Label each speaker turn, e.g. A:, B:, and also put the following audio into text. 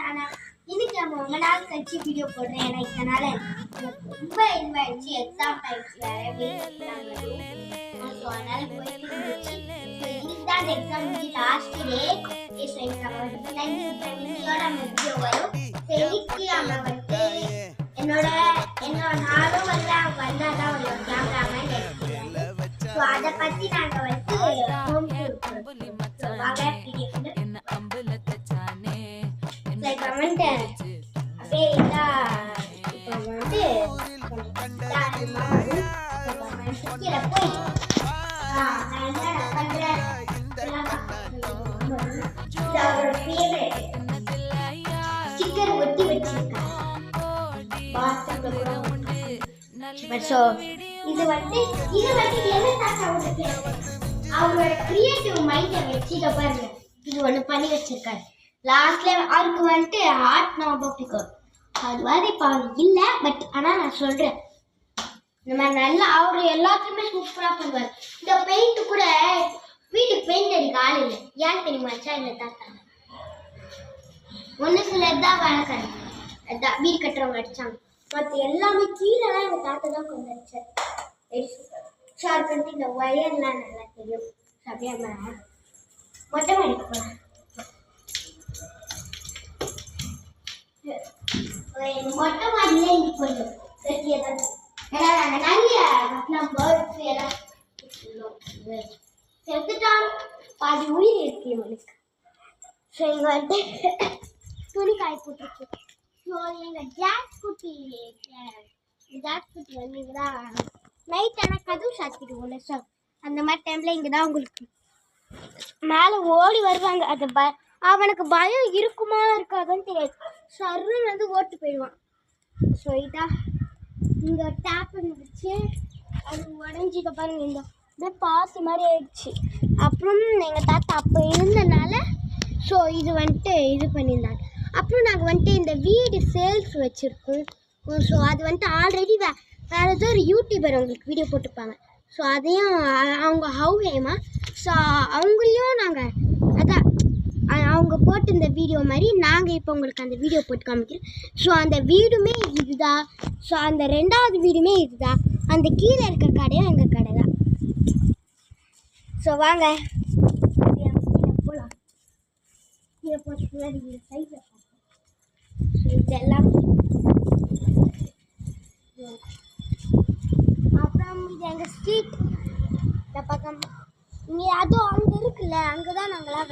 A: Channel. இன்னைக்கு நம்ம ரொம்ப நாள் கழிச்சு வீடியோ போடுறேன். ஏன்னா இதனால ரொம்ப இதுவாயிடுச்சு. எக்ஸாம் டைம்ஸ் வேற அதனால போயிட்டு இருந்துச்சு. இன்னைக்கு தான் அந்த எக்ஸாம் முடிஞ்சு லாஸ்ட் டே. இன்னையோட நம்ம வீடியோ வரும். இன்னைக்கு அவன் வந்து என்னோட நானும் வந்து வந்தாதான் ஒரு கேமராமேன் எடுத்துருக்காரு. ஸோ அதை பற்றி நாங்கள் வந்து ஹோம் டூர் வாங்க கமெண்ட் அப்படியே இப்போ வந்து கீழே போய் ஸ்டிக்கர் ஒட்டி வச்சிருக்காங்க. இது வந்து என்ன தாத்தா அவரோட கிரியேட்டிவ் மைண்டை வச்சு இதை பாருங்க இது ஒன்று பண்ணி வச்சிருக்காரு. லாஸ்ட்ல அவருக்கு வந்துட்டு ஆர்ட் ஞாபகம் பிடிக்கும். அது மாதிரி இப்போ அவர் இல்லை, பட் ஆனால் நான் சொல்கிறேன் இந்த மாதிரி நல்லா அவர் எல்லாத்துக்குமே சூப்பராக பண்ணுவார். இந்த பெயிண்ட் கூட வீட்டுக்கு பெயிண்ட் அடிக்க ஆள் இல்லை. ஏன் தெரியுமாச்சா? இல்லை தாத்தா ஒன்று சிலர் தான் வழக்காரு அதான் வீடு கட்டுறவங்க அடித்தாங்க. மற்ற எல்லாமே கீழெல்லாம் எங்கள் தாத்தா தான் கொண்டு அடிச்சார். ஷார்ட் பண்ணிட்டு இந்த ஒயர்லாம் நல்லா தெரியும். அப்படியே மொட்டை மாடிக்கு போகிறேன். மொட்டை மாடியிலே இங்கே கொஞ்சம் வெட்டியதான். ஏன்னா நாங்கள் நிறைய பேர்ட்ஸ் எல்லாம் செத்துட்டான். பாதி உயிர் இருக்கு இவனுக்கு. ஸோ இங்கே வந்துட்டு துணி காய போட்டுருக்கு. ஸோ எங்கள் ஜாக் குட்டி வந்து இங்கே தான் நைட் ஆனால் கதவு சாத்திடுவோம்ல. ஸோ அந்த மாதிரி டைமில் இங்கே தான் உங்களுக்கு மேலே ஓடி வருவாங்க. அது அவனுக்கு பயம் இருக்குமா இருக்காதுன்னு தெரியாது. சருன்னு வந்து ஓட்டு போயிடுவான். ஸோ இதான் இங்கே டேப் இருந்துச்சு, அது உடஞ்சிக்க பாருங்க. இந்த பாசி மாதிரி ஆயிடுச்சு. அப்புறம் எங்கள் தாத்தா அப்போ இருந்தனால ஸோ இது வந்துட்டு இது பண்ணியிருந்தாங்க. அப்புறம் நாங்கள் வந்துட்டு இந்த வீடு சேல்ஸ் வச்சுருக்கோம். ஸோ அது வந்துட்டு ஆல்ரெடி வேறு ஏதோ ஒரு யூடியூபர் அவங்களுக்கு வீடியோ போட்டுப்பாங்க. ஸோ அதையும் அவங்க ஹவுஹேமா ஸோ அவங்களையும் நாங்கள் அதான் அவங்க போட்டு இந்த வீடியோ மாதிரி நாங்கள் இப்போ உங்களுக்கு அந்த வீடியோ போட்டு காமிக்கிறோம். ஸோ அந்த வீடுமே இதுதான். ஸோ அந்த ரெண்டாவது வீடுமே இதுதான். அந்த கீழே இருக்க கடையும் எங்கள் கடை தான். ஸோ வாங்க போகலாம். கீழே போட்டு இந்த சைடில் இதெல்லாம் அப்புறம் இது எங்கள் ஸ்ட்ரீட் இந்த பக்கம் இங்கே அதுவும் அங்கே இருக்குல்ல, அங்கே தான் நாங்களாம்